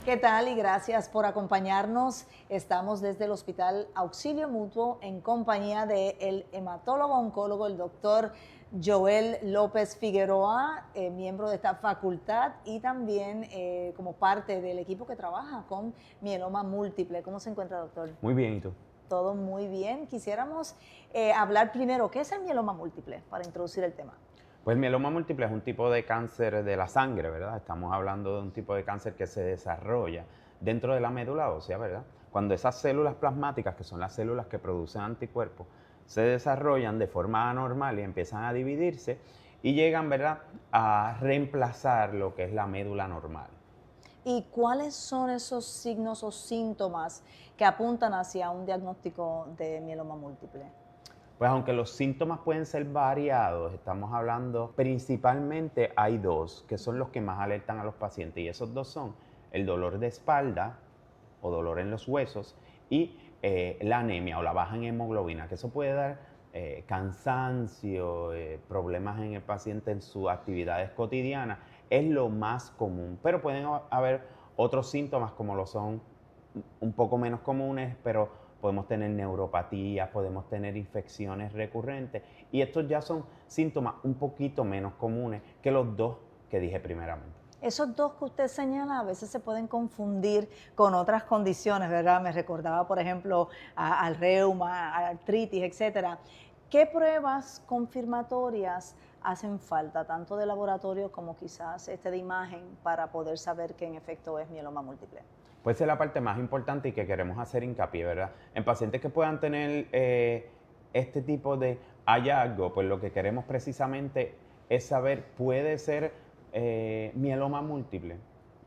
¿Qué tal? Y gracias por acompañarnos. Estamos desde el Hospital Auxilio Mutuo en compañía del hematólogo oncólogo, el doctor Joel López Figueroa, miembro de esta facultad y también como parte del equipo que trabaja con mieloma múltiple. ¿Cómo se encuentra, doctor? Muy bien, ¿y tú? Todo muy bien. Quisiéramos hablar primero, ¿qué es el mieloma múltiple? Para introducir el tema. Pues el mieloma múltiple es un tipo de cáncer de la sangre, ¿verdad? Estamos hablando de un tipo de cáncer que se desarrolla dentro de la médula ósea, ¿verdad? Cuando esas células plasmáticas, que son las células que producen anticuerpos, se desarrollan de forma anormal y empiezan a dividirse y llegan, ¿verdad?, a reemplazar lo que es la médula normal. ¿Y cuáles son esos signos o síntomas que apuntan hacia un diagnóstico de mieloma múltiple? Pues aunque los síntomas pueden ser variados, estamos hablando principalmente hay dos que son los que más alertan a los pacientes y esos dos son el dolor de espalda o dolor en los huesos y la anemia o la baja en hemoglobina, que eso puede dar cansancio, problemas en el paciente en sus actividades cotidianas, es lo más común, pero pueden haber otros síntomas como lo son un poco menos comunes, pero podemos tener neuropatías, podemos tener infecciones recurrentes y estos ya son síntomas un poquito menos comunes que los dos que dije primeramente. Esos dos que usted señala a veces se pueden confundir con otras condiciones, ¿verdad? Me recordaba, por ejemplo, al reuma, a artritis, etcétera. ¿Qué pruebas confirmatorias hacen falta, tanto de laboratorio como quizás de imagen, para poder saber que en efecto es mieloma múltiple? Pues esa es la parte más importante y que queremos hacer hincapié, ¿verdad? En pacientes que puedan tener este tipo de hallazgo, pues lo que queremos precisamente es saber, puede ser mieloma múltiple.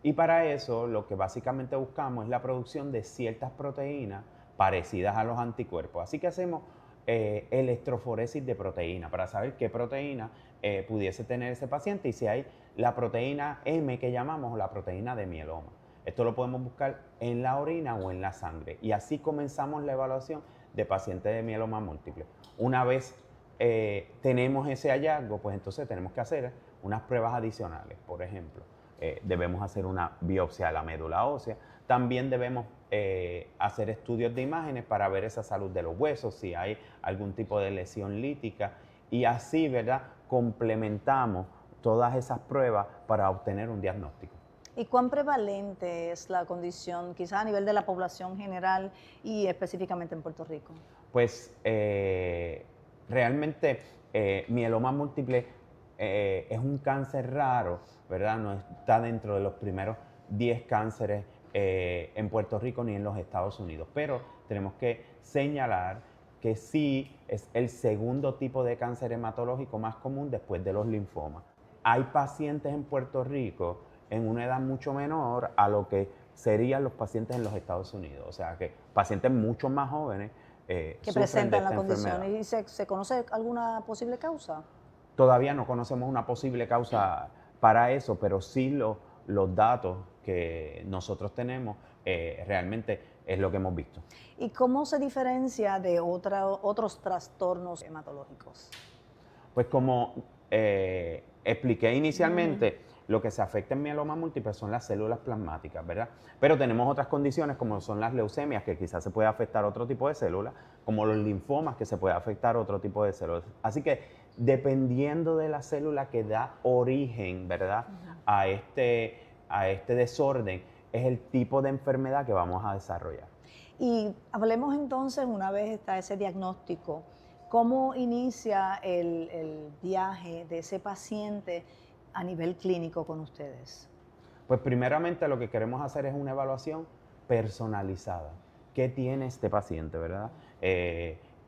Y para eso lo que básicamente buscamos es la producción de ciertas proteínas parecidas a los anticuerpos. Así que hacemos electroforesis de proteína para saber qué proteína pudiese tener ese paciente y si hay la proteína M que llamamos la proteína de mieloma. Esto lo podemos buscar en la orina o en la sangre. Y así comenzamos la evaluación de pacientes de mieloma múltiple. Una vez tenemos ese hallazgo, pues entonces tenemos que hacer unas pruebas adicionales. Por ejemplo, debemos hacer una biopsia de la médula ósea. También debemos hacer estudios de imágenes para ver esa salud de los huesos, si hay algún tipo de lesión lítica. Y así, ¿verdad?, complementamos todas esas pruebas para obtener un diagnóstico. ¿Y cuán prevalente es la condición, quizás a nivel de la población general y específicamente en Puerto Rico? Pues realmente mieloma múltiple es un cáncer raro, ¿verdad? No está dentro de los primeros 10 cánceres en Puerto Rico ni en los Estados Unidos, pero tenemos que señalar que sí es el segundo tipo de cáncer hematológico más común después de los linfomas. Hay pacientes en Puerto Rico en una edad mucho menor a lo que serían los pacientes en los Estados Unidos, o sea que pacientes mucho más jóvenes Que sufren de presentan la esta condición. enfermedad. ¿Y se conoce alguna posible causa? Todavía no conocemos una posible causa para eso, pero sí los datos que nosotros tenemos realmente es lo que hemos visto. ¿Y cómo se diferencia de otros trastornos hematológicos? Pues como expliqué inicialmente, lo que se afecta en mieloma múltiple son las células plasmáticas, ¿verdad? Pero tenemos otras condiciones como son las leucemias, que quizás se puede afectar otro tipo de células, como los linfomas, que se puede afectar otro tipo de células. Así que dependiendo de la célula que da origen, ¿verdad?, a este desorden, es el tipo de enfermedad que vamos a desarrollar. Y hablemos entonces, una vez está ese diagnóstico, ¿cómo inicia el viaje de ese paciente a nivel clínico con ustedes? Pues primeramente lo que queremos hacer es una evaluación personalizada. ¿Qué tiene este paciente, verdad?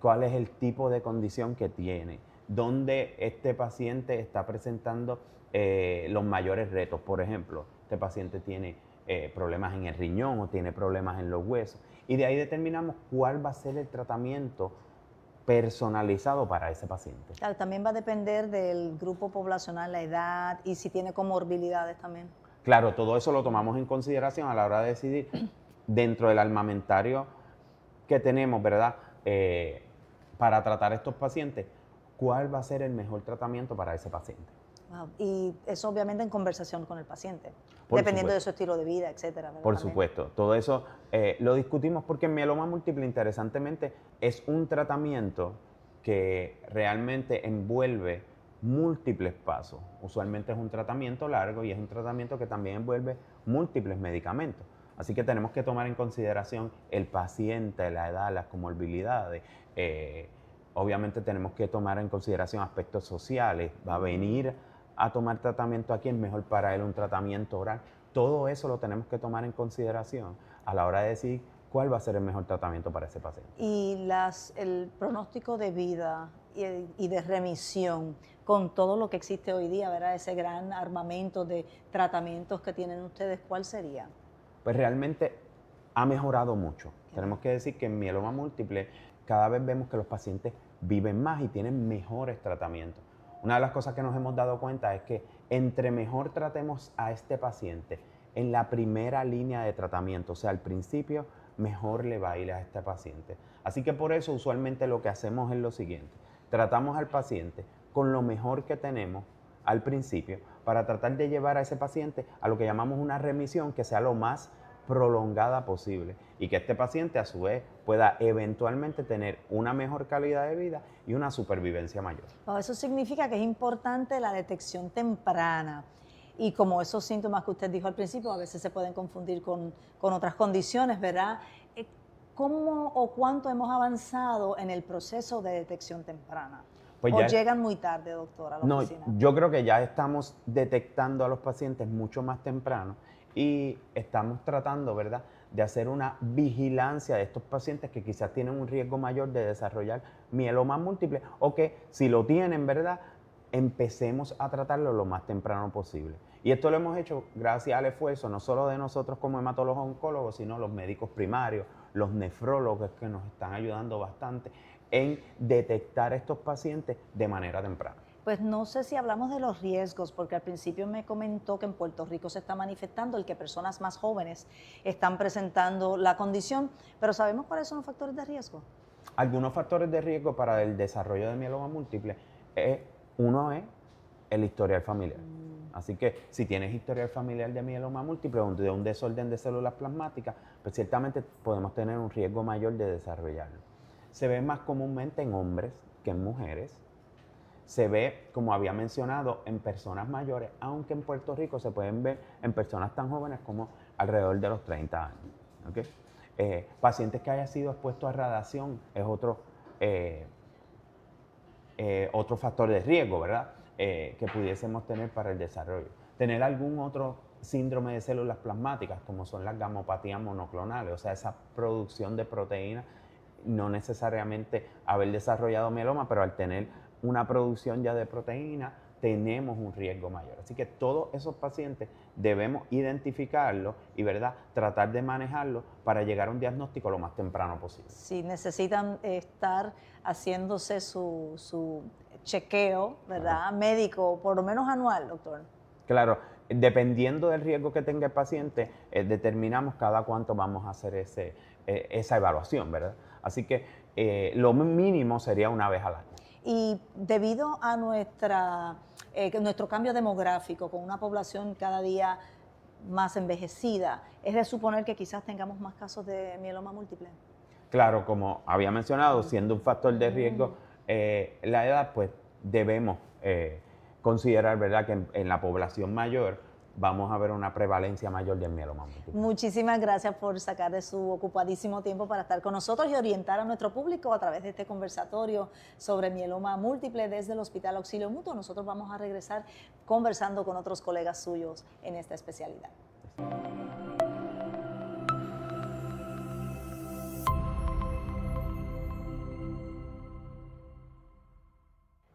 ¿Cuál es el tipo de condición que tiene? ¿Dónde este paciente está presentando los mayores retos? Por ejemplo, este paciente tiene problemas en el riñón o tiene problemas en los huesos. Y de ahí determinamos cuál va a ser el tratamiento personalizado para ese paciente. Claro, también va a depender del grupo poblacional, la edad y si tiene comorbilidades también. Claro, todo eso lo tomamos en consideración a la hora de decidir dentro del armamentario que tenemos, ¿verdad? Para tratar a estos pacientes, ¿cuál va a ser el mejor tratamiento para ese paciente? Wow. Y eso obviamente en conversación con el paciente, Por dependiendo supuesto. de su estilo de vida, etcétera, ¿verdad? Por También. supuesto, todo eso lo discutimos porque el mieloma múltiple, interesantemente, es un tratamiento que realmente envuelve múltiples pasos. Usualmente es un tratamiento largo y es un tratamiento que también envuelve múltiples medicamentos. Así que tenemos que tomar en consideración el paciente, la edad, las comorbilidades. Obviamente tenemos que tomar en consideración aspectos sociales. Va a venir a tomar tratamiento aquí, es mejor para él un tratamiento oral. Todo eso lo tenemos que tomar en consideración a la hora de decir cuál va a ser el mejor tratamiento para ese paciente. Y el pronóstico de vida y de remisión con todo lo que existe hoy día, ¿verdad? Ese gran armamento de tratamientos que tienen ustedes, ¿cuál sería? Pues realmente ha mejorado mucho. Qué Tenemos que decir que en mieloma múltiple cada vez vemos que los pacientes viven más y tienen mejores tratamientos. Una de las cosas que nos hemos dado cuenta es que entre mejor tratemos a este paciente en la primera línea de tratamiento, o sea, al principio, mejor le va a ir a este paciente. Así que por eso usualmente lo que hacemos es lo siguiente. Tratamos al paciente con lo mejor que tenemos al principio para tratar de llevar a ese paciente a lo que llamamos una remisión que sea lo más prolongada posible y que este paciente a su vez pueda eventualmente tener una mejor calidad de vida y una supervivencia mayor. Bueno, eso significa que es importante la detección temprana y como esos síntomas que usted dijo al principio a veces se pueden confundir con otras condiciones, ¿verdad? ¿Cómo o cuánto hemos avanzado en el proceso de detección temprana? Pues ¿O ya, llegan muy tarde, doctora, a la no, oficina? yo creo que ya estamos detectando a los pacientes mucho más temprano y estamos tratando, ¿verdad?, de hacer una vigilancia de estos pacientes que quizás tienen un riesgo mayor de desarrollar mieloma múltiple o que si lo tienen, ¿verdad?, empecemos a tratarlo lo más temprano posible. Y esto lo hemos hecho gracias al esfuerzo no solo de nosotros como hematólogos oncólogos, sino los médicos primarios, los nefrólogos que nos están ayudando bastante en detectar estos pacientes de manera temprana. Pues no sé si hablamos de los riesgos, porque al principio me comentó que en Puerto Rico se está manifestando el que personas más jóvenes están presentando la condición, pero ¿sabemos cuáles son los factores de riesgo? Algunos factores de riesgo para el desarrollo de mieloma múltiple, uno es el historial familiar. Así que si tienes historial familiar de mieloma múltiple o de un desorden de células plasmáticas, pues ciertamente podemos tener un riesgo mayor de desarrollarlo. Se ve más comúnmente en hombres que en mujeres. Se ve, como había mencionado, en personas mayores, aunque en Puerto Rico se pueden ver en personas tan jóvenes como alrededor de los 30 años. ¿Okay? Pacientes que hayan sido expuestos a radiación es otro factor de riesgo, ¿verdad? Que pudiésemos tener para el desarrollo. Tener algún otro síndrome de células plasmáticas, como son las gamopatías monoclonales, o sea, esa producción de proteínas, no necesariamente haber desarrollado mieloma, pero al tener una producción ya de proteína, tenemos un riesgo mayor. Así que todos esos pacientes debemos identificarlos y, ¿verdad?, tratar de manejarlos para llegar a un diagnóstico lo más temprano posible. Si necesitan estar haciéndose su chequeo, ¿verdad?, médico, por lo menos anual, doctor. Claro, dependiendo del riesgo que tenga el paciente, determinamos cada cuánto vamos a hacer esa evaluación, ¿verdad? Así que lo mínimo sería una vez al año. Y debido a nuestro cambio demográfico, con una población cada día más envejecida, es de suponer que quizás tengamos más casos de mieloma múltiple. Claro, como había mencionado, siendo un factor de riesgo la edad, pues debemos considerar, ¿verdad?, que en la población mayor vamos a ver una prevalencia mayor del mieloma múltiple. Muchísimas gracias por sacar de su ocupadísimo tiempo para estar con nosotros y orientar a nuestro público a través de este conversatorio sobre mieloma múltiple desde el Hospital Auxilio Mutuo. Nosotros vamos a regresar conversando con otros colegas suyos en esta especialidad.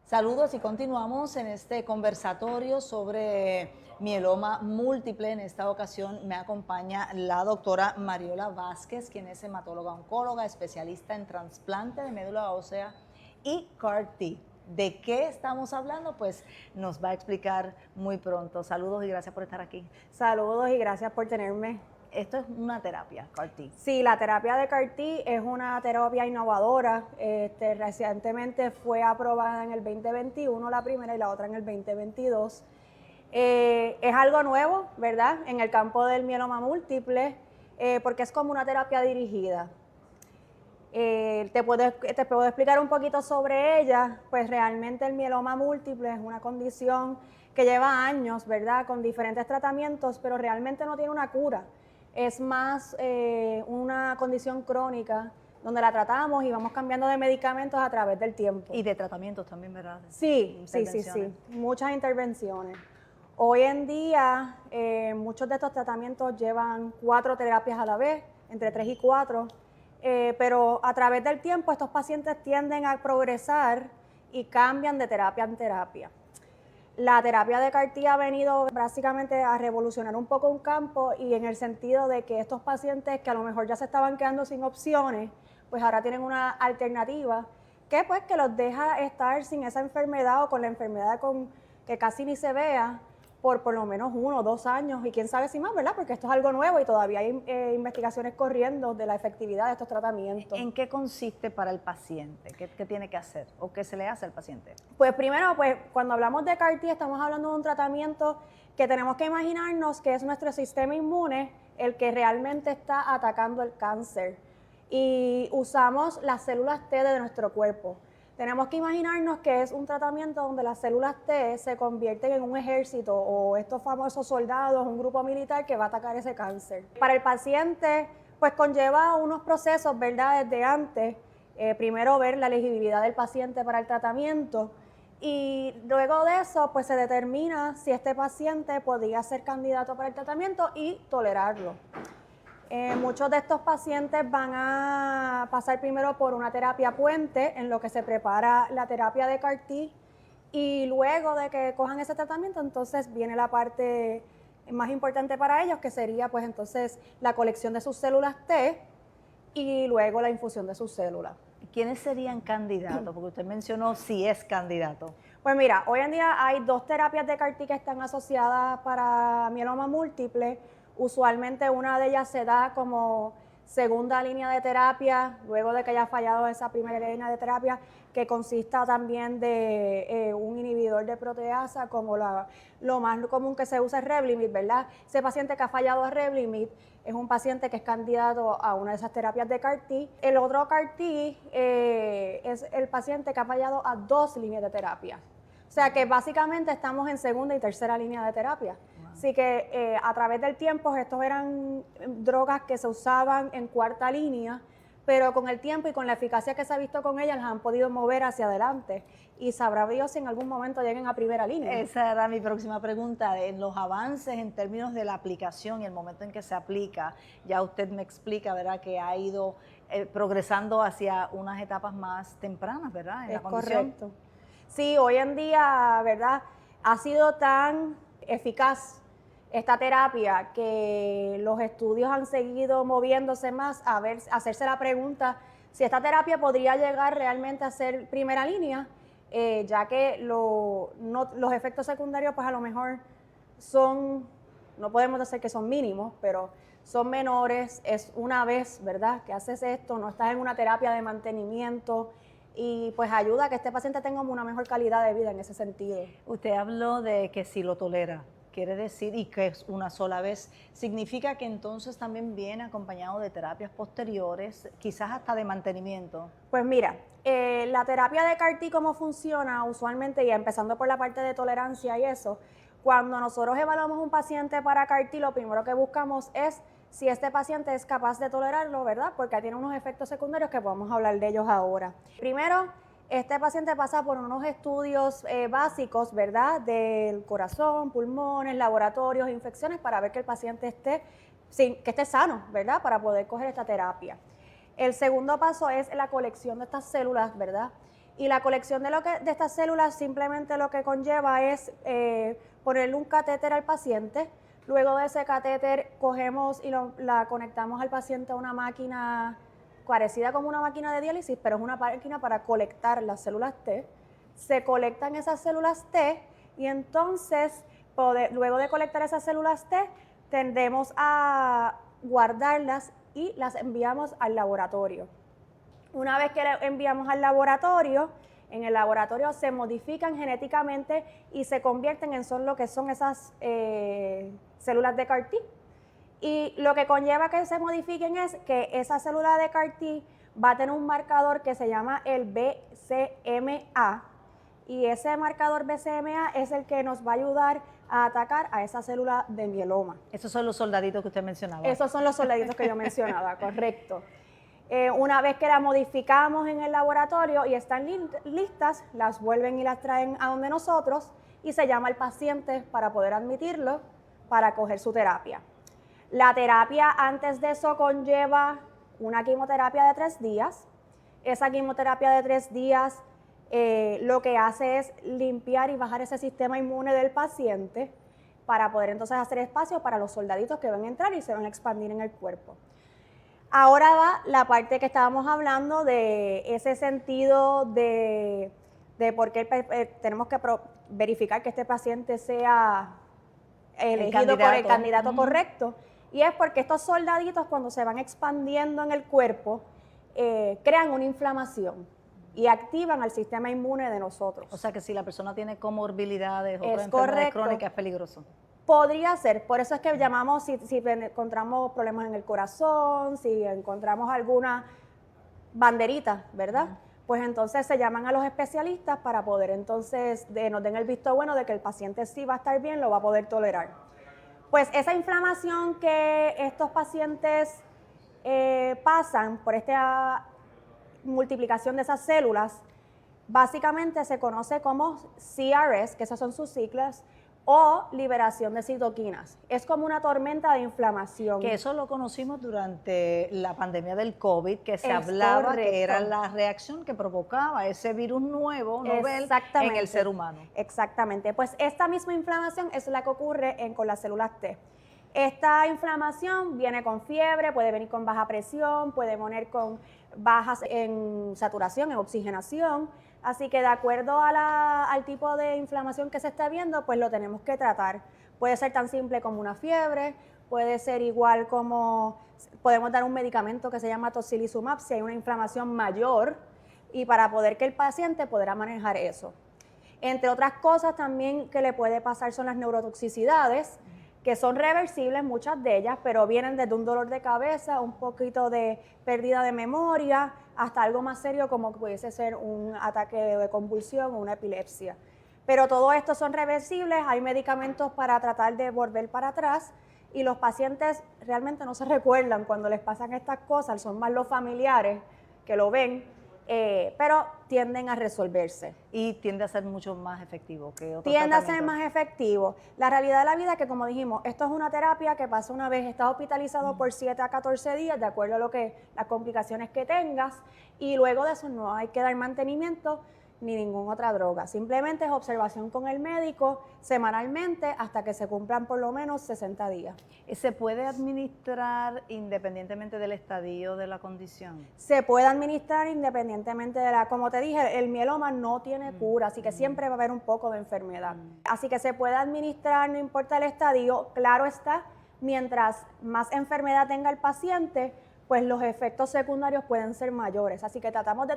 Saludos y continuamos en este conversatorio sobre mieloma múltiple. En esta ocasión me acompaña la doctora Mariola Vázquez, quien es hematóloga oncóloga, especialista en trasplante de médula ósea y CAR-T. ¿De qué estamos hablando? Pues nos va a explicar muy pronto. Saludos y gracias por estar aquí. Saludos y gracias por tenerme. esto es una terapia, CAR-T. Sí, la terapia de CAR-T es una terapia innovadora. Recientemente fue aprobada en el 2021 la primera y la otra en el 2022. Es algo nuevo, ¿verdad? En el campo del mieloma múltiple, porque es como una terapia dirigida. Te puedo explicar un poquito sobre ella. Pues realmente el mieloma múltiple es una condición que lleva años, ¿verdad? Con diferentes tratamientos, pero realmente no tiene una cura. Es más una condición crónica donde la tratamos y vamos cambiando de medicamentos a través del tiempo. Y de tratamientos también, ¿verdad? Sí, muchas intervenciones. Hoy en día, muchos de estos tratamientos llevan 4 terapias a la vez, entre 3 y 4, pero a través del tiempo estos pacientes tienden a progresar y cambian de terapia en terapia. La terapia de CAR-T ha venido básicamente a revolucionar un poco un campo, y en el sentido de que estos pacientes que a lo mejor ya se estaban quedando sin opciones, pues ahora tienen una alternativa que pues que los deja estar sin esa enfermedad o con la enfermedad que casi ni se vea por lo menos 1 o 2 años, y quién sabe si más, ¿verdad? Porque esto es algo nuevo y todavía hay investigaciones corriendo de la efectividad de estos tratamientos. ¿En qué consiste para el paciente? ¿Qué tiene que hacer o qué se le hace al paciente? Pues primero, pues cuando hablamos de CAR-T estamos hablando de un tratamiento que tenemos que imaginarnos que es nuestro sistema inmune el que realmente está atacando el cáncer, y usamos las células T de nuestro cuerpo. Tenemos que imaginarnos que es un tratamiento donde las células T se convierten en un ejército o estos famosos soldados, un grupo militar que va a atacar ese cáncer. Para el paciente, pues conlleva unos procesos, ¿verdad? Desde antes, primero ver la elegibilidad del paciente para el tratamiento, y luego de eso, pues se determina si este paciente podría ser candidato para el tratamiento y tolerarlo. Muchos de estos pacientes van a pasar primero por una terapia puente, en lo que se prepara la terapia de CAR-T, y luego de que cojan ese tratamiento, entonces viene la parte más importante para ellos, que sería pues entonces la colección de sus células T y luego la infusión de sus células. ¿Quiénes serían candidatos? Porque usted mencionó si es candidato. Pues mira, hoy en día hay 2 terapias de CAR-T que están asociadas para mieloma múltiple. Usualmente una de ellas se da como segunda línea de terapia, luego de que haya fallado esa primera línea de terapia, que consista también de un inhibidor de proteasa, como lo más común que se usa es Revlimid, ¿verdad? Ese paciente que ha fallado a Revlimid es un paciente que es candidato a una de esas terapias de CAR-T. El otro CAR-T es el paciente que ha fallado a 2 líneas de terapia. O sea que básicamente estamos en segunda y tercera línea de terapia. Así que a través del tiempo estos eran drogas que se usaban en 4ª línea, pero con el tiempo y con la eficacia que se ha visto con ellas, las han podido mover hacia adelante. Y sabrá Dios si en algún momento lleguen a primera línea. Esa era mi próxima pregunta. En los avances en términos de la aplicación y el momento en que se aplica, ya usted me explica, ¿verdad?, que ha ido progresando hacia unas etapas más tempranas, ¿verdad?, en la condición. Correcto. Sí, hoy en día, ¿verdad?, ha sido tan eficaz esta terapia que los estudios han seguido moviéndose más a hacerse la pregunta si esta terapia podría llegar realmente a ser primera línea, ya que los efectos secundarios pues a lo mejor no podemos decir que son mínimos, pero son menores. Es una vez, ¿verdad?, que haces esto, no estás en una terapia de mantenimiento, y pues ayuda a que este paciente tenga una mejor calidad de vida en ese sentido. Usted habló de que si lo tolera, quiere decir, y que es una sola vez, significa que entonces también viene acompañado de terapias posteriores, quizás hasta de mantenimiento. Pues mira, la terapia de CAR-T, ¿cómo funciona? Usualmente, y empezando por la parte de tolerancia y eso, cuando nosotros evaluamos un paciente para CAR-T, lo primero que buscamos es si este paciente es capaz de tolerarlo, ¿verdad? Porque tiene unos efectos secundarios que podemos hablar de ellos ahora. Primero, este paciente pasa por unos estudios básicos, ¿verdad?, del corazón, pulmones, laboratorios, infecciones, para ver que el paciente esté sano, ¿verdad?, para poder coger esta terapia. El segundo paso es la colección de estas células, ¿verdad? Y la colección de estas células simplemente lo que conlleva es ponerle un catéter al paciente. Luego de ese catéter cogemos y la conectamos al paciente a una máquina parecida como una máquina de diálisis, pero es una máquina para colectar las células T. Se colectan esas células T y entonces, luego de colectar esas células T, tendemos a guardarlas y las enviamos al laboratorio. Una vez que las enviamos al laboratorio, en el laboratorio se modifican genéticamente y se convierten en lo que son esas células de CAR-T. Y lo que conlleva que se modifiquen es que esa célula de CAR-T va a tener un marcador que se llama el BCMA, y ese marcador BCMA es el que nos va a ayudar a atacar a esa célula de mieloma. Esos son los soldaditos que usted mencionaba. Esos son los soldaditos que yo mencionaba, correcto. Una vez que las modificamos en el laboratorio y están listas, las vuelven y las traen a donde nosotros y se llama al paciente para poder admitirlo para coger su terapia. La terapia antes de eso conlleva una quimioterapia de 3 días. Esa quimioterapia de 3 días lo que hace es limpiar y bajar ese sistema inmune del paciente para poder entonces hacer espacio para los soldaditos que van a entrar y se van a expandir en el cuerpo. Ahora va la parte que estábamos hablando de ese sentido de por qué tenemos que verificar que este paciente sea elegido por el candidato correcto. Y es porque estos soldaditos, cuando se van expandiendo en el cuerpo, crean una inflamación y activan al sistema inmune de nosotros. O sea que si la persona tiene comorbilidades o Es enfermedades correcto. crónicas es peligroso. Podría ser, por eso es que llamamos, si encontramos problemas en el corazón, si encontramos alguna banderita, ¿verdad? Pues entonces se llaman a los especialistas para poder entonces nos den el visto bueno de que el paciente sí va a estar bien, lo va a poder tolerar. Pues esa inflamación que estos pacientes pasan por esta multiplicación de esas células, básicamente se conoce como CRS, que esas son sus siglas, o liberación de citoquinas. Es como una tormenta de inflamación. Que eso lo conocimos durante la pandemia del COVID, que se Es hablaba correcto. que era la reacción que provocaba ese virus nuevo, novel, en el ser humano. Exactamente. Pues esta misma inflamación es la que ocurre con las células T. Esta inflamación viene con fiebre, puede venir con baja presión, puede venir con bajas en saturación, en oxigenación. Así que de acuerdo al tipo de inflamación que se está viendo, pues lo tenemos que tratar. Puede ser tan simple como una fiebre, puede ser igual como podemos dar un medicamento que se llama tocilizumab si hay una inflamación mayor y para poder que el paciente podrá manejar eso. Entre otras cosas también que le puede pasar son las neurotoxicidades, que son reversibles muchas de ellas, pero vienen desde un dolor de cabeza, un poquito de pérdida de memoria, hasta algo más serio como que pudiese ser un ataque de convulsión o una epilepsia. Pero todo esto son reversibles, hay medicamentos para tratar de volver para atrás y los pacientes realmente no se recuerdan cuando les pasan estas cosas, son más los familiares que lo ven, pero tienden a resolverse. Y tiende a ser mucho más efectivo que otros Tiende a ser tratamientos. más efectivo. La realidad de la vida es que, como dijimos, esto es una terapia que pasa una vez, está hospitalizado por 7 a 14 días, de acuerdo a las complicaciones que tengas, y luego de eso no hay que dar mantenimiento ni ninguna otra droga. Simplemente es observación con el médico semanalmente hasta que se cumplan por lo menos 60 días. ¿Se puede administrar independientemente del estadio de la condición? Se puede administrar independientemente como te dije, el mieloma no tiene cura, así que siempre va a haber un poco de enfermedad. Así que se puede administrar, no importa el estadio, claro está, mientras más enfermedad tenga el paciente, pues los efectos secundarios pueden ser mayores. Así que tratamos de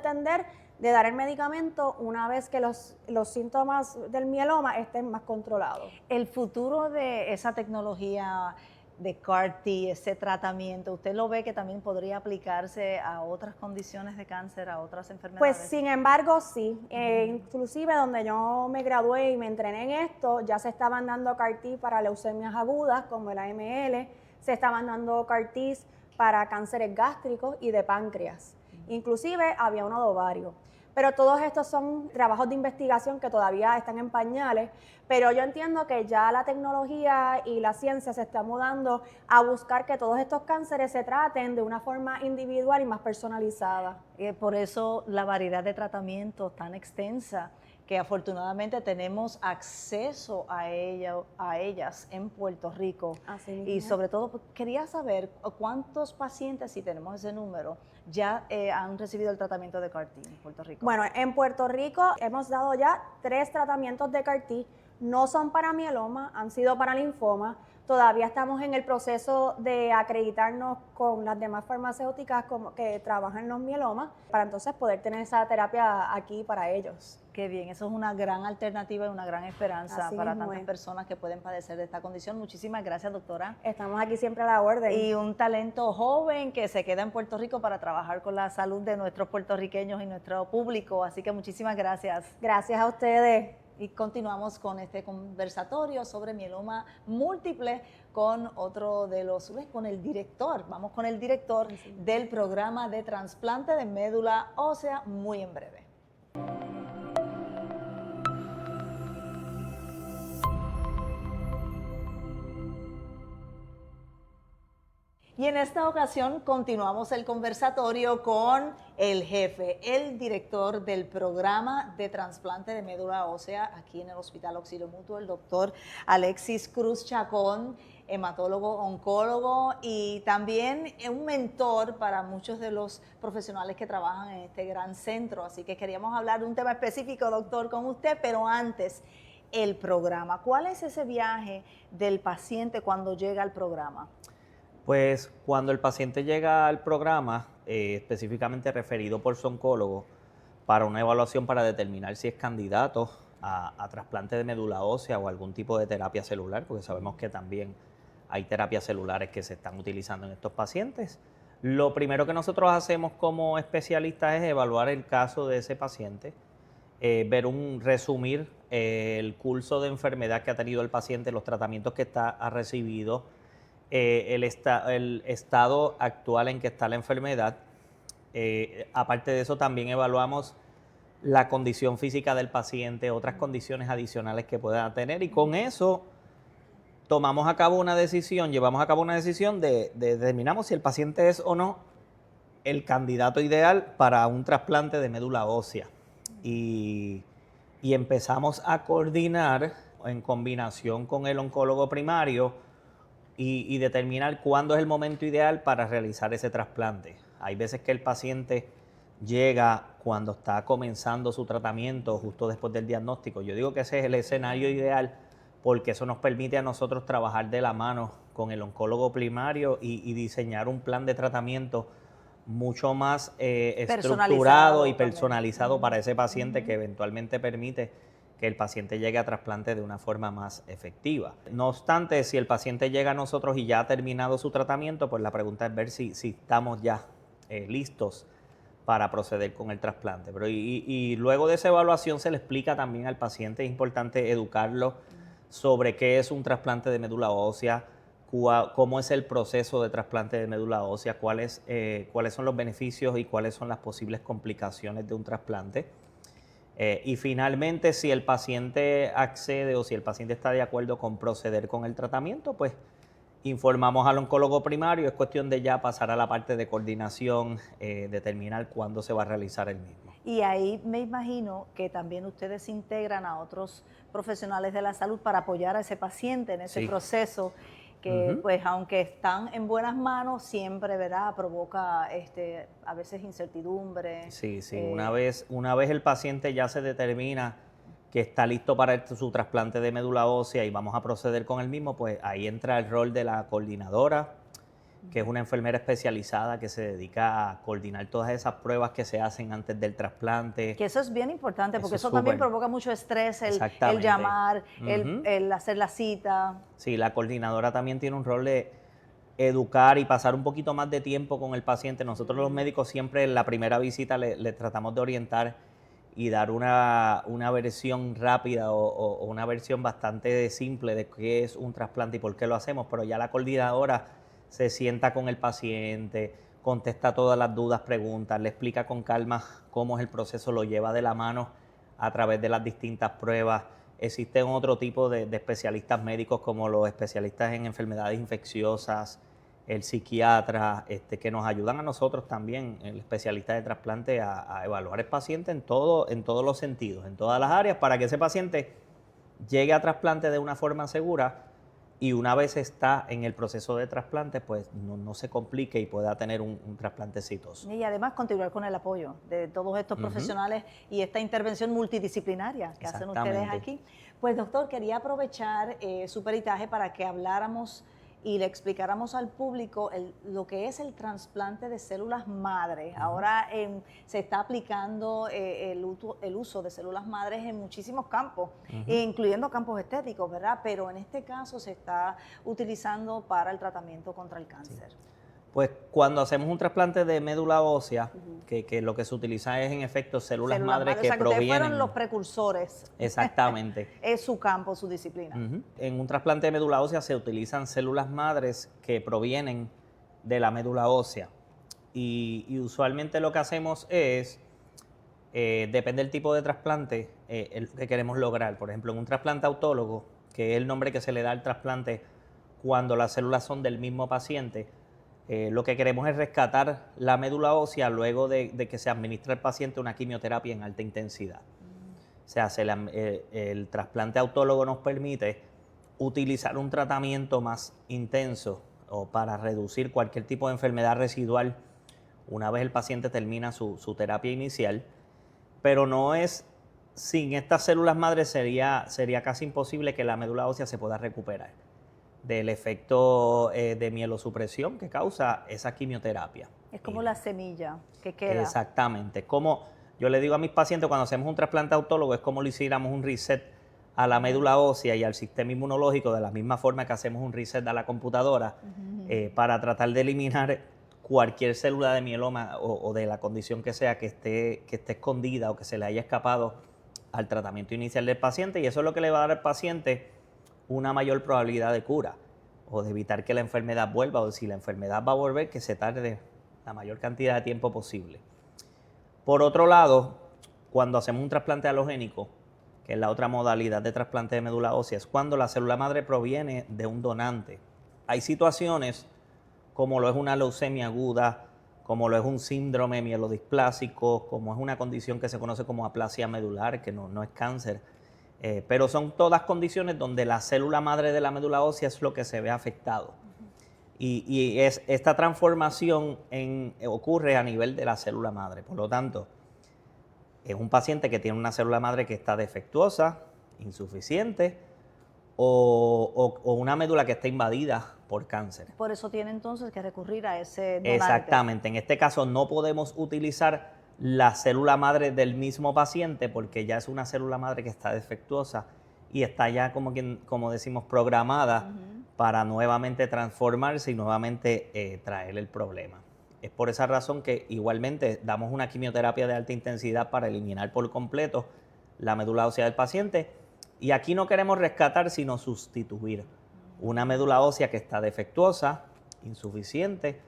dar el medicamento una vez que los síntomas del mieloma estén más controlados. El futuro de esa tecnología de CAR-T, ese tratamiento, ¿usted lo ve que también podría aplicarse a otras condiciones de cáncer, a otras enfermedades? Pues sin embargo sí, inclusive donde yo me gradué y me entrené en esto, ya se estaban dando CAR-T para leucemias agudas como el AML, se estaban dando CAR-Ts para cánceres gástricos y de páncreas. Inclusive había uno de ovario. Pero todos estos son trabajos de investigación que todavía están en pañales, pero yo entiendo que ya la tecnología y la ciencia se está mudando a buscar que todos estos cánceres se traten de una forma individual y más personalizada. Por eso la variedad de tratamientos tan extensa que afortunadamente tenemos acceso a ellas en Puerto Rico. Así mismo. Y sobre todo, pues, quería saber cuántos pacientes, si tenemos ese número, ya han recibido el tratamiento de CAR-T en Puerto Rico. Bueno, en Puerto Rico hemos dado ya 3 tratamientos de CAR-T, no son para mieloma, han sido para linfoma, Todavía estamos en el proceso de acreditarnos con las demás farmacéuticas como que trabajan en los mielomas para entonces poder tener esa terapia aquí para ellos. Qué bien, eso es una gran alternativa y una gran esperanza Así para mismo tantas es. personas que pueden padecer de esta condición. Muchísimas gracias, doctora. Estamos aquí siempre a la orden. Y un talento joven que se queda en Puerto Rico para trabajar con la salud de nuestros puertorriqueños y nuestro público. Así que muchísimas gracias. Gracias a ustedes. Y continuamos con este conversatorio sobre mieloma múltiple con otro de los, con el director. Vamos con el director del programa de trasplante de médula ósea muy en breve. Y en esta ocasión continuamos el conversatorio con el jefe, el director del programa de trasplante de médula ósea aquí en el Hospital Auxilio Mutuo, el doctor Alexis Cruz Chacón, hematólogo, oncólogo y también un mentor para muchos de los profesionales que trabajan en este gran centro. Así que queríamos hablar de un tema específico, doctor, con usted, pero antes, el programa. ¿Cuál es ese viaje del paciente cuando llega al programa? Pues cuando el paciente llega al programa, específicamente referido por su oncólogo, para una evaluación para determinar si es candidato a trasplante de médula ósea o algún tipo de terapia celular, porque sabemos que también hay terapias celulares que se están utilizando en estos pacientes. Lo primero que nosotros hacemos como especialistas es evaluar el caso de ese paciente, resumir el curso de enfermedad que ha tenido el paciente, los tratamientos que ha recibido, el estado actual en que está la enfermedad. Aparte de eso, también evaluamos la condición física del paciente, otras condiciones adicionales que pueda tener, y con eso llevamos a cabo una decisión determinamos si el paciente es o no el candidato ideal para un trasplante de médula ósea. Y empezamos a coordinar en combinación con el oncólogo primario y determinar cuándo es el momento ideal para realizar ese trasplante. Hay veces que el paciente llega cuando está comenzando su tratamiento, justo después del diagnóstico. Yo digo que ese es el escenario ideal porque eso nos permite a nosotros trabajar de la mano con el oncólogo primario y diseñar un plan de tratamiento mucho más estructurado y personalizado para ese paciente, que eventualmente permite que el paciente llegue a trasplante de una forma más efectiva. No obstante, si el paciente llega a nosotros y ya ha terminado su tratamiento, pues la pregunta es ver si estamos ya listos para proceder con el trasplante. Y luego de esa evaluación se le explica también al paciente, es importante educarlo sobre qué es un trasplante de médula ósea, cómo es el proceso de trasplante de médula ósea, cuáles son los beneficios y cuáles son las posibles complicaciones de un trasplante. Y finalmente, si el paciente accede o si el paciente está de acuerdo con proceder con el tratamiento, pues informamos al oncólogo primario. Es cuestión de ya pasar a la parte de coordinación, determinar cuándo se va a realizar el mismo. Y ahí me imagino que también ustedes integran a otros profesionales de la salud para apoyar a ese paciente en ese proceso que, pues, aunque están en buenas manos, siempre, ¿verdad?, provoca a veces incertidumbre. Sí. Una vez el paciente ya se determina que está listo para su trasplante de médula ósea y vamos a proceder con el mismo, pues ahí entra el rol de la coordinadora, que es una enfermera especializada que se dedica a coordinar todas esas pruebas que se hacen antes del trasplante. Que eso es bien importante, porque eso también provoca mucho estrés, el llamar, el hacer la cita. Sí, la coordinadora también tiene un rol de educar y pasar un poquito más de tiempo con el paciente. Nosotros los médicos siempre en la primera visita le tratamos de orientar y dar una versión rápida o una versión bastante simple de qué es un trasplante y por qué lo hacemos, pero ya la coordinadora se sienta con el paciente, contesta todas las dudas, preguntas, le explica con calma cómo es el proceso, lo lleva de la mano a través de las distintas pruebas. Existen otro tipo de especialistas médicos, como los especialistas en enfermedades infecciosas, el psiquiatra, que nos ayudan a nosotros también, el especialista de trasplante, a evaluar el paciente en todos los sentidos, en todas las áreas, para que ese paciente llegue a trasplante de una forma segura y una vez está en el proceso de trasplante, pues no se complique y pueda tener un trasplante exitoso. Y además continuar con el apoyo de todos estos profesionales y esta intervención multidisciplinaria que hacen ustedes aquí. Pues doctor, quería aprovechar su peritaje para que habláramos y le explicáramos al público lo que es el trasplante de células madres. Ahora se está aplicando el uso de células madres en muchísimos campos, incluyendo campos estéticos, ¿verdad? Pero en este caso se está utilizando para el tratamiento contra el cáncer. Sí. Pues cuando hacemos un trasplante de médula ósea, que lo que se utiliza es en efecto células madres que provienen... Ustedes fueron los precursores. Exactamente. Es su campo, su disciplina. En un trasplante de médula ósea se utilizan células madres que provienen de la médula ósea. Y usualmente lo que hacemos es, depende del tipo de trasplante, el que queremos lograr. Por ejemplo, en un trasplante autólogo, que es el nombre que se le da al trasplante cuando las células son del mismo paciente, lo que queremos es rescatar la médula ósea luego de que se administra al paciente una quimioterapia en alta intensidad. O sea, el trasplante autólogo nos permite utilizar un tratamiento más intenso o para reducir cualquier tipo de enfermedad residual una vez el paciente termina su terapia inicial, pero no es, sin estas células madres sería casi imposible que la médula ósea se pueda recuperar del efecto de mielosupresión que causa esa quimioterapia. Es como la semilla que queda. Exactamente. Como yo le digo a mis pacientes cuando hacemos un trasplante autólogo, es como le hiciéramos un reset a la médula ósea y al sistema inmunológico de la misma forma que hacemos un reset a la computadora para tratar de eliminar cualquier célula de mieloma o de la condición que sea que esté escondida o que se le haya escapado al tratamiento inicial del paciente, y eso es lo que le va a dar al paciente una mayor probabilidad de cura o de evitar que la enfermedad vuelva, o si la enfermedad va a volver, que se tarde la mayor cantidad de tiempo posible. Por otro lado, cuando hacemos un trasplante halogénico, que es la otra modalidad de trasplante de médula ósea, es cuando la célula madre proviene de un donante. Hay situaciones como lo es una leucemia aguda, como lo es un síndrome mielodisplásico, como es una condición que se conoce como aplasia medular, que no es cáncer, pero son todas condiciones donde la célula madre de la médula ósea es lo que se ve afectado. Y esta transformación ocurre a nivel de la célula madre. Por lo tanto, es un paciente que tiene una célula madre que está defectuosa, insuficiente, o una médula que está invadida por cáncer. Por eso tiene entonces que recurrir a ese donante. Exactamente. En este caso no podemos utilizar la célula madre del mismo paciente porque ya es una célula madre que está defectuosa y está ya, como decimos, programada para nuevamente transformarse y nuevamente traer el problema. Es por esa razón que igualmente damos una quimioterapia de alta intensidad para eliminar por completo la médula ósea del paciente. Y aquí no queremos rescatar, sino sustituir una médula ósea que está defectuosa, insuficiente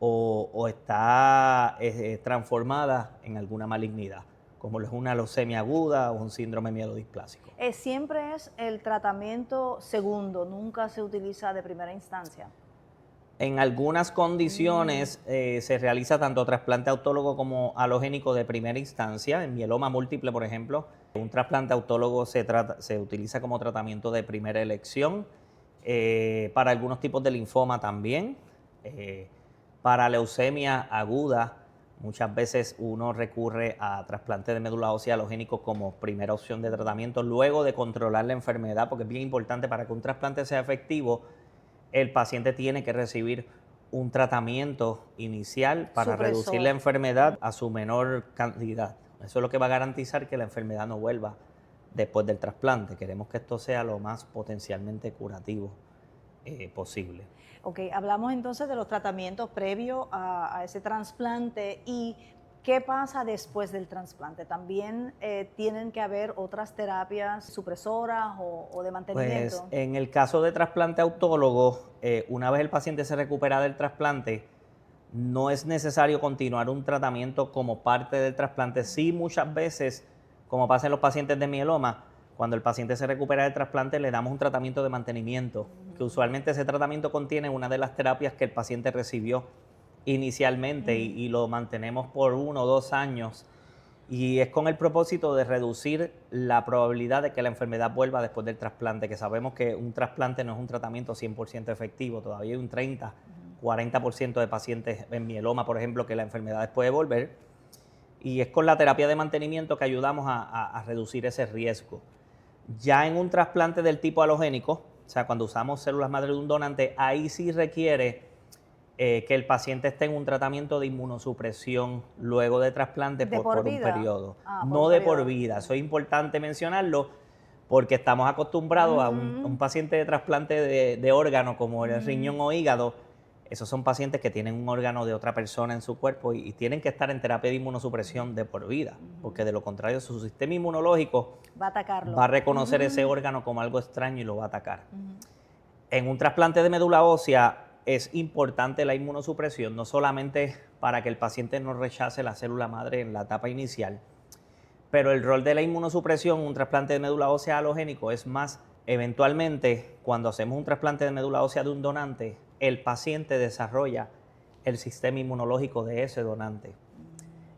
o está transformada en alguna malignidad, como es una leucemia aguda o un síndrome mielodisplásico. Siempre es el tratamiento segundo, nunca se utiliza de primera instancia. En algunas condiciones se realiza tanto trasplante autólogo como halogénico de primera instancia. En mieloma múltiple, por ejemplo, un trasplante autólogo se utiliza como tratamiento de primera elección. Para algunos tipos de linfoma también. Para leucemia aguda, muchas veces uno recurre a trasplante de médula ósea halogénico como primera opción de tratamiento luego de controlar la enfermedad, porque es bien importante para que un trasplante sea efectivo. El paciente tiene que recibir un tratamiento inicial para reducir la enfermedad a su menor cantidad. Eso es lo que va a garantizar que la enfermedad no vuelva después del trasplante. Queremos que esto sea lo más potencialmente curativo posible. Ok, hablamos entonces de los tratamientos previos a ese trasplante y ¿qué pasa después del trasplante? ¿También tienen que haber otras terapias supresoras o de mantenimiento? Pues en el caso de trasplante autólogo, una vez el paciente se recupera del trasplante, no es necesario continuar un tratamiento como parte del trasplante. Sí, muchas veces, como pasa en los pacientes de mieloma, cuando el paciente se recupera del trasplante le damos un tratamiento de mantenimiento, que usualmente ese tratamiento contiene una de las terapias que el paciente recibió inicialmente y lo mantenemos por 1 o 2 años Y es con el propósito de reducir la probabilidad de que la enfermedad vuelva después del trasplante, que sabemos que un trasplante no es un tratamiento 100% efectivo, todavía hay un 30, 40% de pacientes en mieloma, por ejemplo, que la enfermedad puede volver. Y es con la terapia de mantenimiento que ayudamos a reducir ese riesgo. Ya en un trasplante del tipo halogénico, o sea, cuando usamos células madre de un donante, ahí sí requiere que el paciente esté en un tratamiento de inmunosupresión luego de trasplante por un periodo. No de por vida. Eso es importante mencionarlo porque estamos acostumbrados a un paciente de trasplante de órgano como el riñón o hígado. Esos son pacientes que tienen un órgano de otra persona en su cuerpo y tienen que estar en terapia de inmunosupresión de por vida, porque de lo contrario su sistema inmunológico va a atacarlo. Va a reconocer ese órgano como algo extraño y lo va a atacar. En un trasplante de médula ósea es importante la inmunosupresión, no solamente para que el paciente no rechace la célula madre en la etapa inicial, pero el rol de la inmunosupresión en un trasplante de médula ósea halogénico es más, eventualmente, cuando hacemos un trasplante de médula ósea de un donante, el paciente desarrolla el sistema inmunológico de ese donante.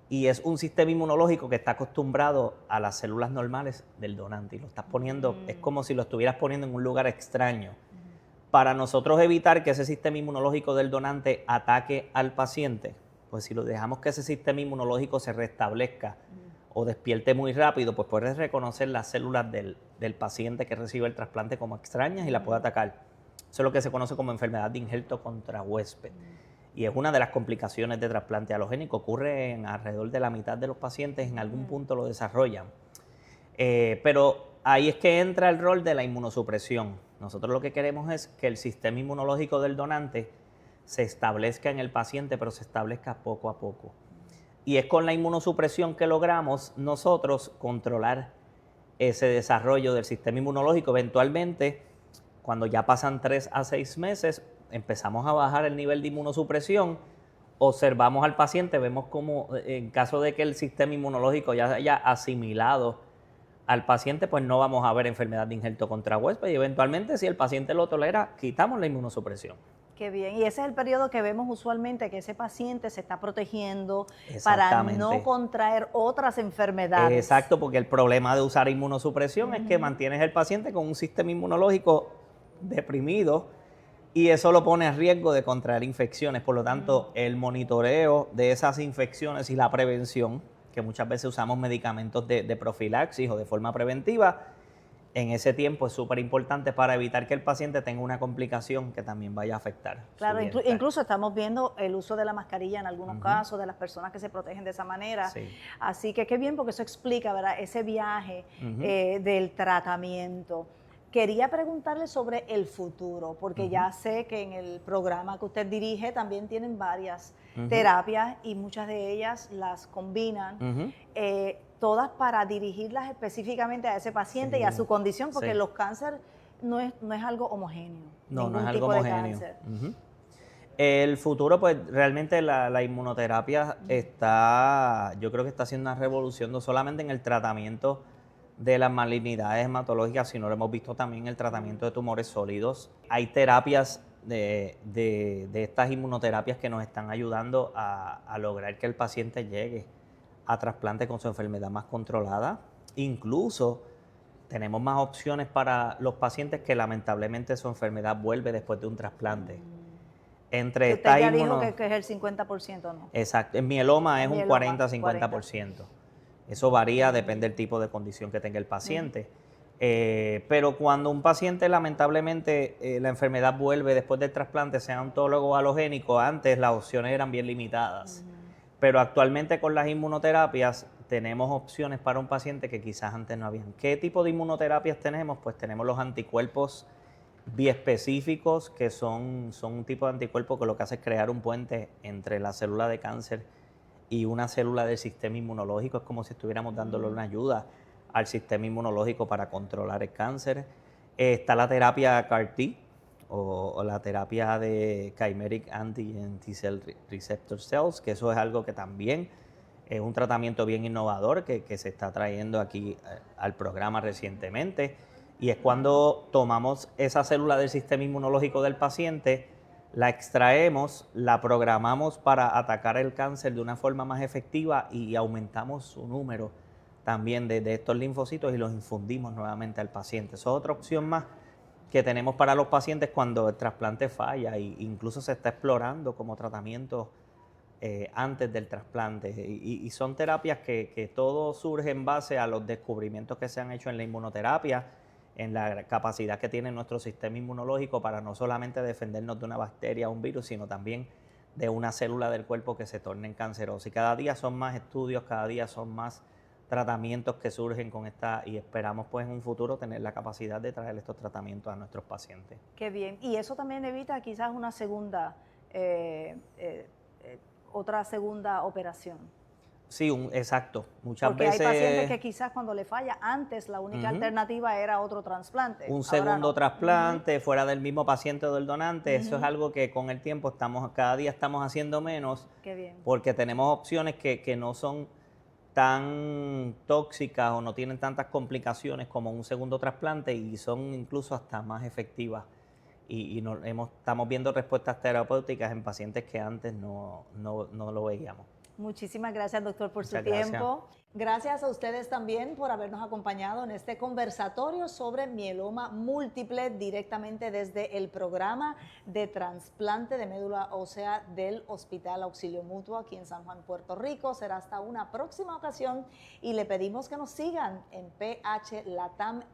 Y es un sistema inmunológico que está acostumbrado a las células normales del donante. Y lo estás poniendo, es como si lo estuvieras poniendo en un lugar extraño. Para nosotros evitar que ese sistema inmunológico del donante ataque al paciente, pues si lo dejamos que ese sistema inmunológico se restablezca o despierte muy rápido, pues puedes reconocer las células del paciente que recibe el trasplante como extrañas y la puede atacar. Eso es lo que se conoce como enfermedad de injerto contra huésped. Y es una de las complicaciones de trasplante halogénico. Ocurre en alrededor de la mitad de los pacientes, en algún punto lo desarrollan. Pero ahí es que entra el rol de la inmunosupresión. Nosotros lo que queremos es que el sistema inmunológico del donante se establezca en el paciente, pero se establezca poco a poco. Y es con la inmunosupresión que logramos nosotros controlar ese desarrollo del sistema inmunológico. Eventualmente, cuando ya pasan 3 a 6 meses, empezamos a bajar el nivel de inmunosupresión, observamos al paciente, vemos como en caso de que el sistema inmunológico ya haya asimilado al paciente, pues no vamos a ver enfermedad de injerto contra huésped y eventualmente si el paciente lo tolera, quitamos la inmunosupresión. Qué bien, y ese es el periodo que vemos usualmente que ese paciente se está protegiendo para no contraer otras enfermedades. Exacto, porque el problema de usar inmunosupresión es que mantienes el paciente con un sistema inmunológico deprimido y eso lo pone a riesgo de contraer infecciones. Por lo tanto, el monitoreo de esas infecciones y la prevención, que muchas veces usamos medicamentos de profilaxis o de forma preventiva, en ese tiempo es súper importante para evitar que el paciente tenga una complicación que también vaya a afectar. Claro, incluso estamos viendo el uso de la mascarilla en algunos casos, de las personas que se protegen de esa manera. Sí. Así que qué bien, porque eso explica, ¿verdad?, ese viaje del tratamiento. Quería preguntarle sobre el futuro, porque ya sé que en el programa que usted dirige también tienen varias terapias y muchas de ellas las combinan, todas para dirigirlas específicamente a ese paciente y a su condición, porque los cánceres no es algo homogéneo. No es algo homogéneo. El futuro, pues realmente la inmunoterapia yo creo que está haciendo una revolución no solamente en el tratamiento de las malignidades hematológicas, sino lo hemos visto también en el tratamiento de tumores sólidos. Hay terapias de estas inmunoterapias que nos están ayudando a lograr que el paciente llegue a trasplante con su enfermedad más controlada. Incluso tenemos más opciones para los pacientes que lamentablemente su enfermedad vuelve después de un trasplante. Entre usted ya dijo que es el 50%, ¿no? Exacto, en mieloma es un 40-50%. Eso varía, depende del tipo de condición que tenga el paciente. Pero cuando un paciente lamentablemente la enfermedad vuelve después del trasplante, sea ontólogo o halogénico, antes las opciones eran bien limitadas. Pero actualmente con las inmunoterapias tenemos opciones para un paciente que quizás antes no habían. ¿Qué tipo de inmunoterapias tenemos? Pues tenemos los anticuerpos biespecíficos, que son un tipo de anticuerpo que lo que hace es crear un puente entre la célula de cáncer y una célula del sistema inmunológico. Es como si estuviéramos dándole una ayuda al sistema inmunológico para controlar el cáncer. Está la terapia CAR-T o la terapia de Chimeric Antigen T-Cell Receptor Cells, que eso es algo que también es un tratamiento bien innovador que se está trayendo aquí al programa recientemente. Y es cuando tomamos esa célula del sistema inmunológico del paciente, La extraemos, la programamos para atacar el cáncer de una forma más efectiva y aumentamos su número también de estos linfocitos y los infundimos nuevamente al paciente. Eso es otra opción más que tenemos para los pacientes cuando el trasplante falla e incluso se está explorando como tratamiento antes del trasplante. Y son terapias que todo surge en base a los descubrimientos que se han hecho en la inmunoterapia, en la capacidad que tiene nuestro sistema inmunológico para no solamente defendernos de una bacteria o un virus, sino también de una célula del cuerpo que se tornen cancerosas. Y cada día son más estudios, cada día son más tratamientos que surgen con esta, y esperamos pues en un futuro tener la capacidad de traer estos tratamientos a nuestros pacientes. Qué bien. Y eso también evita quizás una segunda, otra segunda operación. Sí, exacto. Muchas Porque veces hay pacientes que quizás cuando le falla, antes la única alternativa era otro trasplante. un Ahora segundo no. trasplante fuera del mismo paciente o del donante, eso es algo que con el tiempo cada día estamos haciendo menos. Qué bien. Porque tenemos opciones que no son tan tóxicas o no tienen tantas complicaciones como un segundo trasplante y son incluso hasta más efectivas. Y estamos viendo respuestas terapéuticas en pacientes que antes no lo veíamos. Muchísimas gracias, doctor, por su Muchas gracias. tiempo. Gracias a ustedes también por habernos acompañado en este conversatorio sobre mieloma múltiple directamente desde el programa de trasplante de médula ósea del Hospital Auxilio Mutuo aquí en San Juan, Puerto Rico. Será hasta una próxima ocasión y le pedimos que nos sigan en phlatam.es.com.